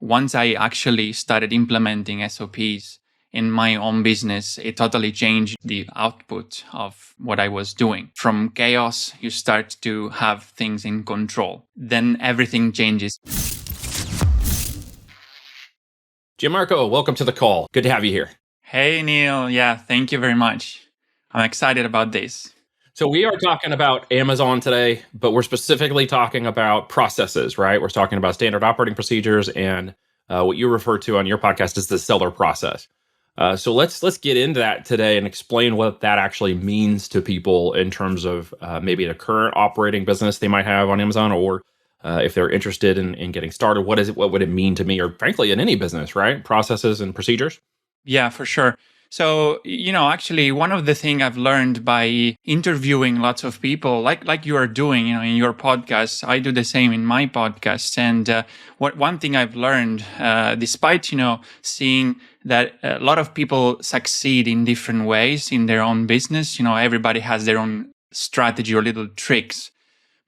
once I actually started implementing SOPs in my own business, it totally changed the output of what I was doing. From chaos, you start to have things in control. Then everything changes. Gianmarco, welcome to the call. Good to have you here. Hey, Neil. Yeah, thank you very much. I'm excited about this. So we are talking about Amazon today, but we're specifically talking about processes, right? We're talking about standard operating procedures and what you refer to on your podcast as the seller process. So let's get into that today and explain what that actually means to people in terms of maybe the current operating business they might have on Amazon, or if they're interested in getting started. What would it mean to me, or frankly, in any business, right? Processes and procedures. Yeah, for sure. So, actually, one of the things I've learned by interviewing lots of people, like you are doing, in your podcast, I do the same in my podcast. And one thing I've learned, despite, seeing that a lot of people succeed in different ways in their own business, everybody has their own strategy or little tricks.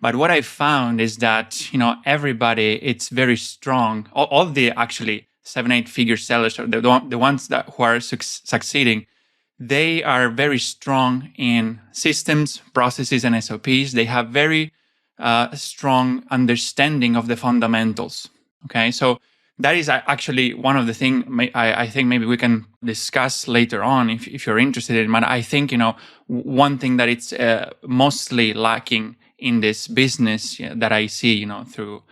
But what I found is that, everybody, it's very strong. All the actually 7-8 figure sellers, or the ones who are succeeding, they are very strong in systems, processes, and SOPs. They have very strong understanding of the fundamentals. Okay, so that is actually one of the things I think maybe we can discuss later on if you're interested in. But I think one thing that it's mostly lacking in this business that I see through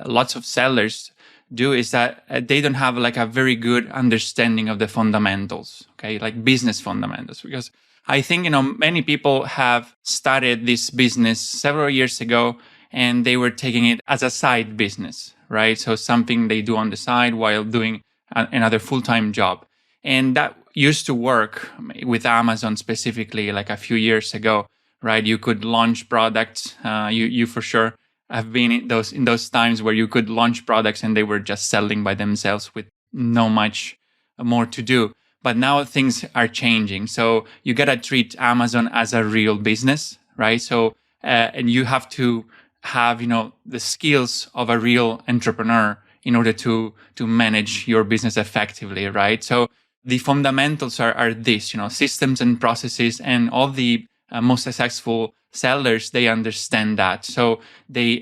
lots of sellers do is that they don't have like a very good understanding of the fundamentals, okay, like business fundamentals. Because I think, many people have started this business several years ago and they were taking it as a side business, right? So something they do on the side while doing another full-time job. And that used to work with Amazon specifically like a few years ago, right? You could launch products. You for sure have been in those times where you could launch products and they were just selling by themselves with no much more to do. But now things are changing. So you gotta treat Amazon as a real business, right? So and you have to have the skills of a real entrepreneur in order to manage your business effectively, right? So the fundamentals are this, systems and processes, and all the most successful sellers, they understand that. So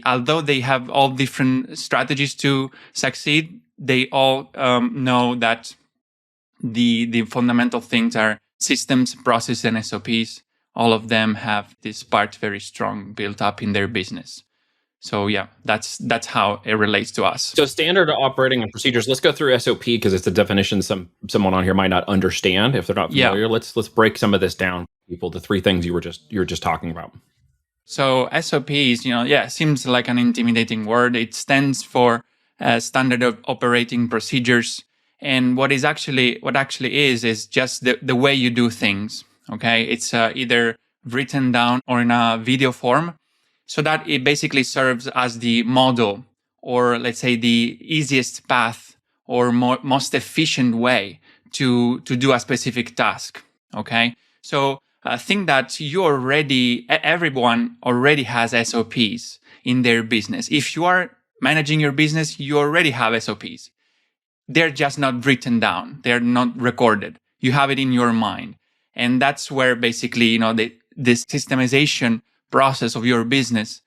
although they have all different strategies to succeed, they all know that the fundamental things are systems, processes, and SOPs. All of them have this part very strong built up in their business. So yeah, that's how it relates to us. So standard operating and procedures. Let's go through SOP because it's a definition someone on here might not understand if they're not familiar. Yeah. Let's break some of this down, people. The three things you were just talking about. So SOPs, seems like an intimidating word. It stands for Standard of Operating Procedures, and what actually is just the way you do things. Okay, it's either written down or in a video form, so that it basically serves as the model, or let's say the easiest path or most efficient way to do a specific task. Okay, so think that everyone already has SOPs in their business. If you are managing your business, you already have SOPs. They're just not written down. They're not recorded. You have it in your mind. And that's where basically, this systemization process of your business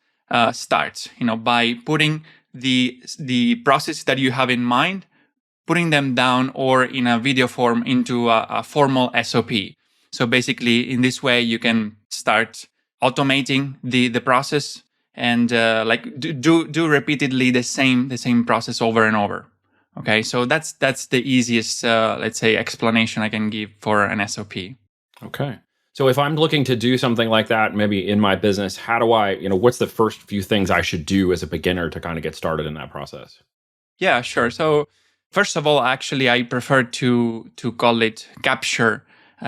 starts, by putting the process that you have in mind, putting them down or in a video form into a formal SOP. So basically, in this way, you can start automating the process and do repeatedly the same process over and over. Okay, so that's the easiest let's say explanation I can give for an SOP. Okay, so if I'm looking to do something like that, maybe in my business, how do I, what's the first few things I should do as a beginner to kind of get started in that process? Yeah, sure. So first of all, actually, I prefer to call it capture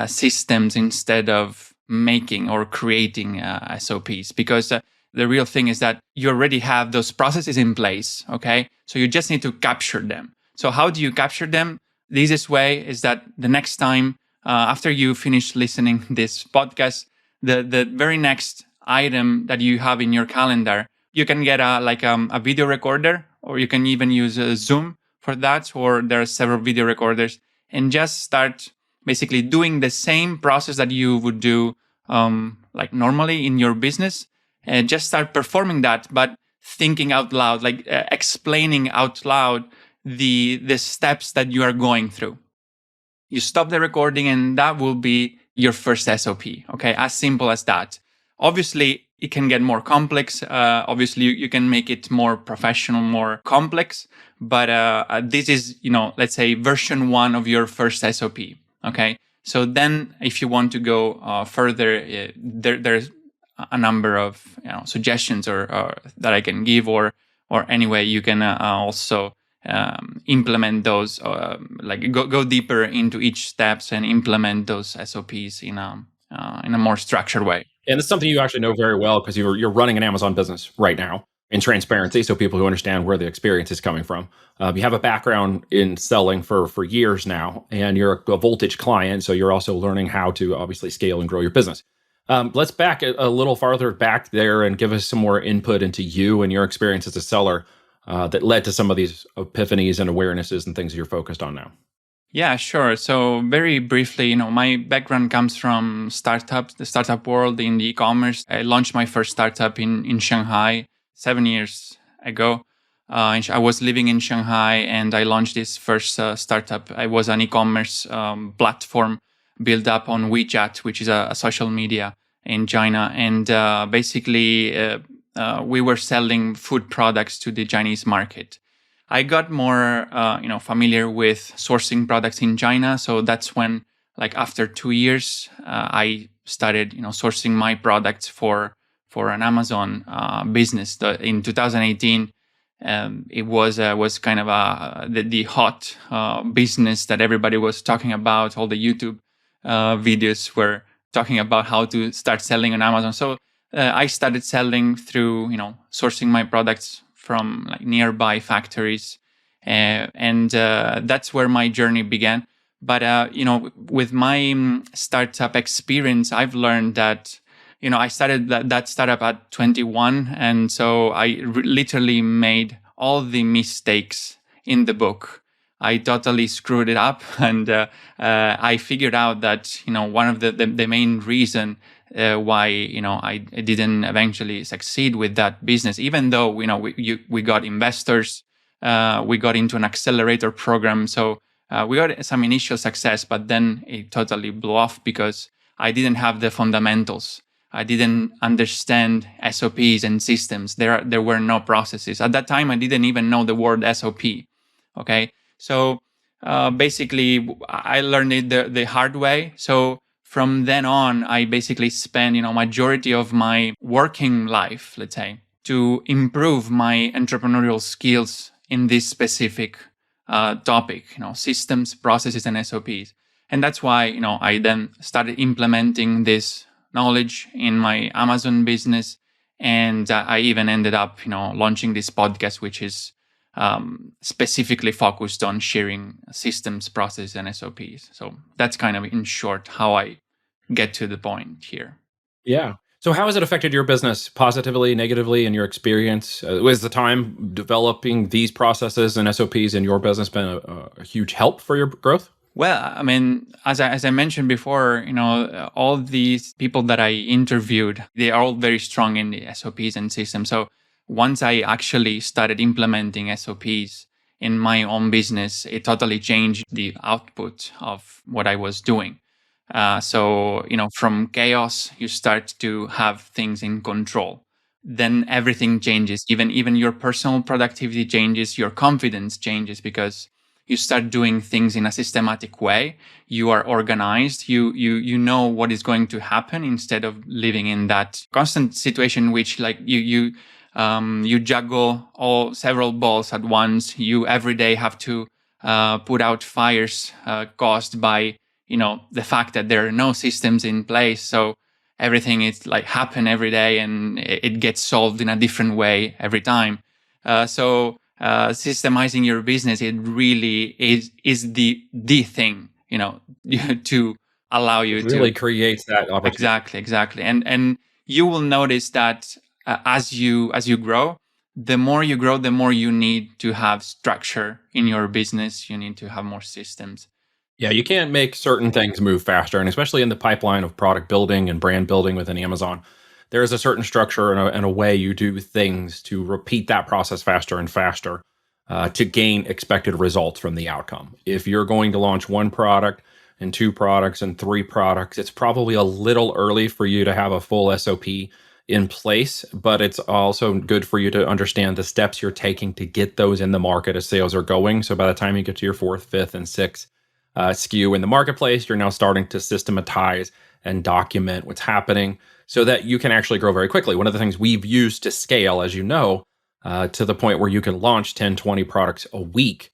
systems instead of making or creating SOPs, because the real thing is that you already have those processes in place, okay? So you just need to capture them. So how do you capture them? The easiest way is that the next time, after you finish listening this podcast, the very next item that you have in your calendar, you can get a video recorder, or you can even use Zoom for that, or there are several video recorders, and just start basically doing the same process that you would do like normally in your business, and just start performing that, but thinking out loud, like explaining out loud the steps that you are going through. You stop the recording, and that will be your first SOP. Okay, as simple as that. Obviously, it can get more complex. Obviously, you can make it more professional, more complex. But this is, let's say version 1 of your first SOP. Okay, so then if you want to go further, there's a number of suggestions or that I can give, or anyway, you can also implement those, like go deeper into each steps and implement those SOPs in a more structured way. And it's something you actually know very well because you're running an Amazon business right now in transparency, so people who understand where the experience is coming from. You have a background in selling for years now, and you're a Voltage client, so you're also learning how to obviously scale and grow your business. Let's back a little farther back there and give us some more input into you and your experience as a seller that led to some of these epiphanies and awarenesses and things you're focused on now. Yeah, sure. So very briefly, my background comes from startups, the startup world in the e-commerce. I launched my first startup in Shanghai 7 years ago. I was living in Shanghai, and I launched this first startup. I was an e-commerce platform built up on WeChat, which is a social media in China. And basically, we were selling food products to the Chinese market. I got more, familiar with sourcing products in China. So that's when, like after 2 years, I started, sourcing my products for an Amazon business. In 2018, it was kind of the hot business that everybody was talking about. All the YouTube videos were talking about how to start selling on Amazon. So I started selling through, sourcing my products from like nearby factories, and that's where my journey began. But with my startup experience, I've learned that I started that startup at 21, and so I literally made all the mistakes in the book. I totally screwed it up, and I figured out that one of the main reason why I didn't eventually succeed with that business, even though we got investors, we got into an accelerator program, so we got some initial success, but then it totally blew off because I didn't have the fundamentals. I didn't understand SOPs and systems. There were no processes at that time. I didn't even know the word SOP. Okay, so basically I learned it the hard way. So from then on, I basically spent, majority of my working life, let's say, to improve my entrepreneurial skills in this specific topic, systems, processes, and SOPs. And that's why, I then started implementing this knowledge in my Amazon business. And I even ended up, launching this podcast, which is specifically focused on sharing systems, processes, and SOPs. So that's kind of in short how I get to the point here. Yeah. So how has it affected your business positively, negatively in your experience? Was the time developing these processes and SOPs in your business been a huge help for your growth? Well, I mean, as I mentioned before, all these people that I interviewed, they are all very strong in the SOPs and systems. So once I actually started implementing SOPs in my own business, it totally changed the output of what I was doing. So from chaos, you start to have things in control. Then everything changes. Even your personal productivity changes. Your confidence changes because you start doing things in a systematic way. You are organized. You know what is going to happen instead of living in that constant situation in which like you juggle several balls at once. You every day have to put out fires caused by the fact that there are no systems in place. So everything is like happen every day, and it gets solved in a different way every time. So systemizing your business, it really is the thing, to allow you It really to creates that opportunity. exactly. And you will notice that as you grow, the more you grow, the more you need to have structure in your business. You need to have more systems. Yeah, you can't make certain things move faster. And especially in the pipeline of product building and brand building within Amazon, there is a certain structure and a way you do things to repeat that process faster and faster to gain expected results from the outcome. If you're going to launch one product and two products and three products, it's probably a little early for you to have a full SOP in place, but it's also good for you to understand the steps you're taking to get those in the market as sales are going. So by the time you get to your fourth, fifth, and sixth SKU in the marketplace, you're now starting to systematize and document what's happening so that you can actually grow very quickly. One of the things we've used to scale, as you know, to the point where you can launch 10, 20 products a week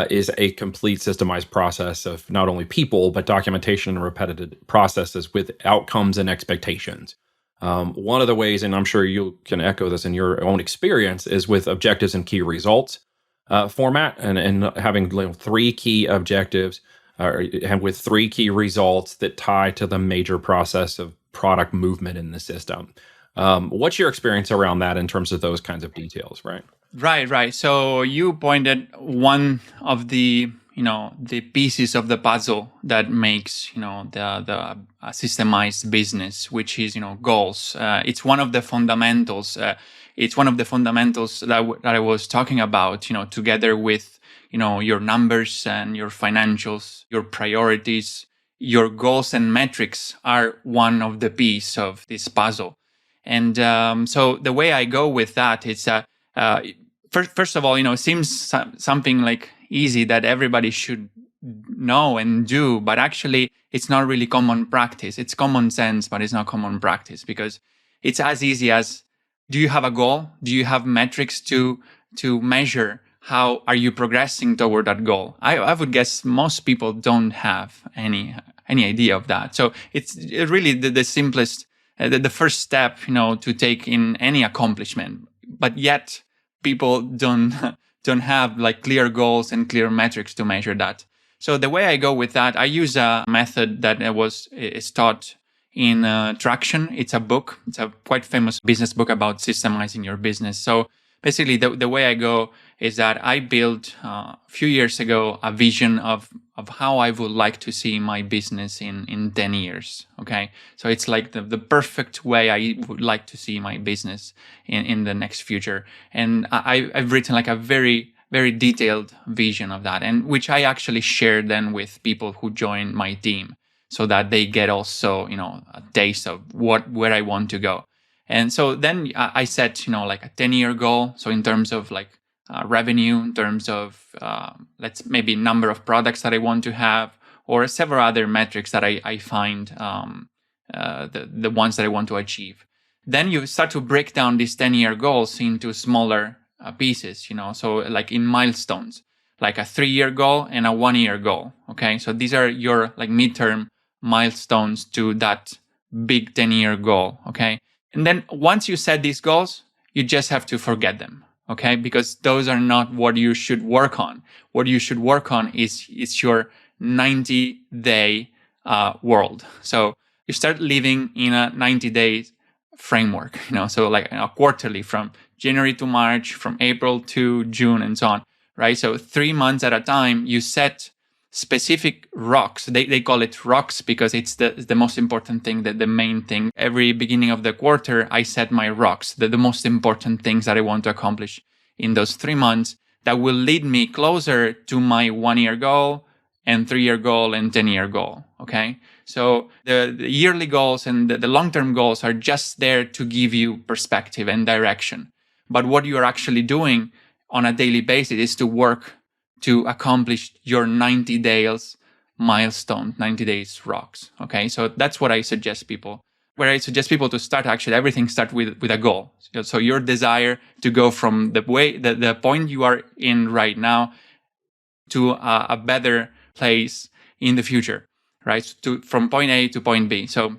is a complete systemized process of not only people, but documentation and repetitive processes with outcomes and expectations. One of the ways, and I'm sure you can echo this in your own experience, is with objectives and key results format and having three key objectives and with three key results that tie to the major process of product movement in the system. What's your experience around that in terms of those kinds of details, right? Right. So you pointed one of the the pieces of the puzzle that makes the systemized business, which is goals. It's one of the fundamentals. It's one of the fundamentals that I was talking about. Together with your numbers and your financials, your priorities, your goals and metrics are one of the piece of this puzzle. And so the way I go with that is first of all, it seems something like easy that everybody should know and do, but actually it's not really common practice. It's common sense, but it's not common practice, because it's as easy as, do you have a goal? Do you have metrics to measure how are you progressing toward that goal? I would guess most people don't have any idea of that. So it's really the simplest, the first step, to take in any accomplishment. But yet people don't have like clear goals and clear metrics to measure that. So the way I go with that, I use a method that is taught in Traction. It's a book. It's a quite famous business book about systemizing your business. So basically the way I go is that I built a few years ago a vision of how I would like to see my business in 10 years. Okay. So it's like the perfect way I would like to see my business in the next future. And I've written like a very, very detailed vision of that, and which I actually share then with people who join my team, so that they get also, a taste of where I want to go. And so then I set, like a 10-year goal. So in terms of like revenue, in terms of let's maybe number of products that I want to have, or several other metrics that I find the ones that I want to achieve. Then you start to break down these 10-year goals into smaller pieces, so like in milestones, like a 3-year goal and a 1-year goal. Okay, so these are your like midterm milestones to that big 10-year goal. Okay, and then once you set these goals, you just have to forget them. Okay, because those are not what you should work on. What you should work on is your 90-day world. So you start living in a 90-day framework, so like quarterly, from January to March, from April to June, and so on, right? So 3 months at a time, you set specific rocks. They call it rocks because it's the most important thing, the main thing. Every beginning of the quarter, I set my rocks, the most important things that I want to accomplish in those 3 months that will lead me closer to my 1-year goal and 3-year goal and 10-year goal. Okay. So the yearly goals and the long-term goals are just there to give you perspective and direction. But what you are actually doing on a daily basis is to work to accomplish your 90 days milestone, 90 days rocks. Okay. So that's what I suggest people. Where I suggest people to start, actually, everything starts with a goal. So your desire to go from the point you are in right now to a better place in the future, right? From point A to point B. So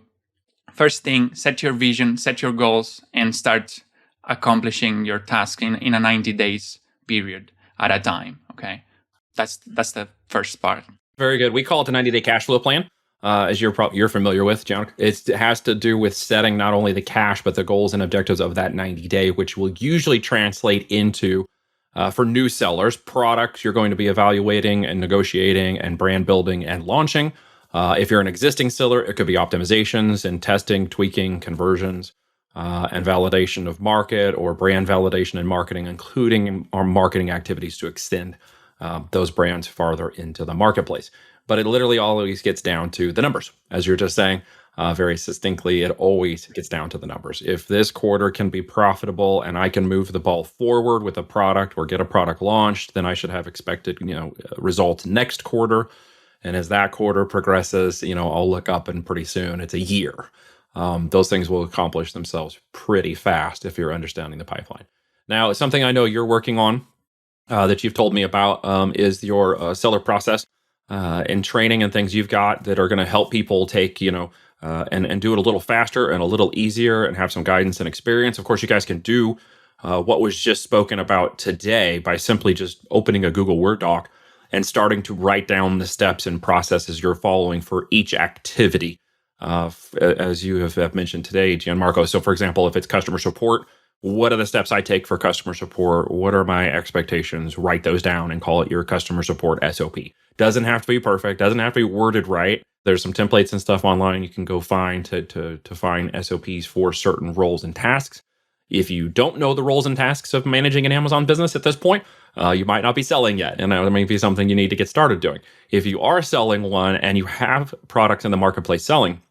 first thing, set your vision, set your goals, and start accomplishing your task in a 90 days period at a time. Okay. That's the first part. Very good. We call it the 90-day cash flow plan. as you're familiar with, John. It has to do with setting not only the cash, but the goals and objectives of that 90-day, which will usually translate into, for new sellers, products you're going to be evaluating and negotiating and brand building and launching. If you're an existing seller, it could be optimizations and testing, tweaking, conversions, and validation of market or brand validation and marketing, including our marketing activities to extend those brands farther into the marketplace. But it literally always gets down to the numbers. As you're just saying very succinctly, it always gets down to the numbers. If this quarter can be profitable and I can move the ball forward with a product or get a product launched, then I should have expected, results next quarter. And as that quarter progresses, I'll look up and pretty soon it's a year. Those things will accomplish themselves pretty fast if you're understanding the pipeline. Now, something I know you're working on that you've told me about is your seller process and training and things you've got that are going to help people take, and do it a little faster and a little easier and have some guidance and experience. Of course, you guys can do what was just spoken about today by simply just opening a Google Word doc and starting to write down the steps and processes you're following for each activity, as you have mentioned today, Gianmarco. So, for example, if it's customer support, what are the steps I take for customer support? What are my expectations? Write those down and call it your customer support SOP. Doesn't have to be perfect. Doesn't have to be worded right. There's some templates and stuff online you can go find to find SOPs for certain roles and tasks. If you don't know the roles and tasks of managing an Amazon business at this point, you might not be selling yet, and that may be something you need to get started doing. If you are selling one and you have products in the marketplace selling,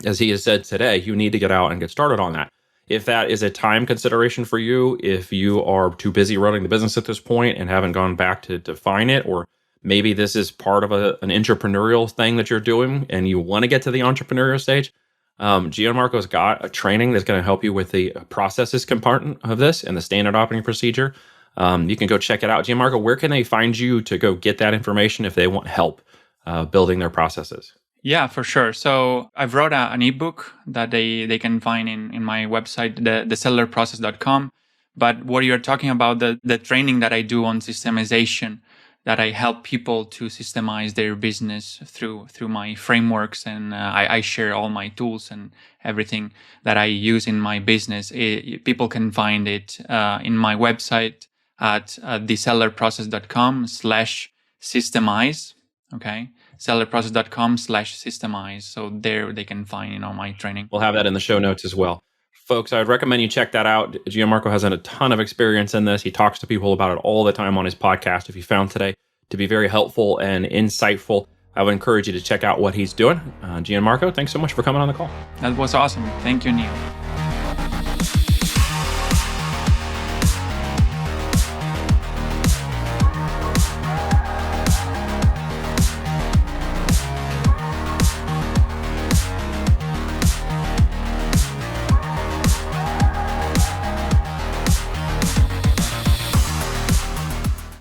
as he has said today, you need to get out and get started on that. If that is a time consideration for you, if you are too busy running the business at this point and haven't gone back to define it, or maybe this is part of an entrepreneurial thing that you're doing and you want to get to the entrepreneurial stage, Gianmarco's got a training that's going to help you with the processes component of this and the standard operating procedure. You can go check it out. Gianmarco, where can they find you to go get that information if they want help building their processes? Yeah, for sure. So I've wrote an ebook that they can find in my website, thesellerprocess.com. But what you're talking about, the training that I do on systemization, that I help people to systemize their business through my frameworks, and I share all my tools and everything that I use in my business. People can find it in my website at thesellerprocess.com/systemize. Okay. sellerprocess.com/systemize. So there they can find, my training. We'll have that in the show notes as well. Folks, I'd recommend you check that out. Gianmarco has a ton of experience in this. He talks to people about it all the time on his podcast. If you found today to be very helpful and insightful, I would encourage you to check out what he's doing. Gianmarco, thanks so much for coming on the call. That was awesome. Thank you, Neil.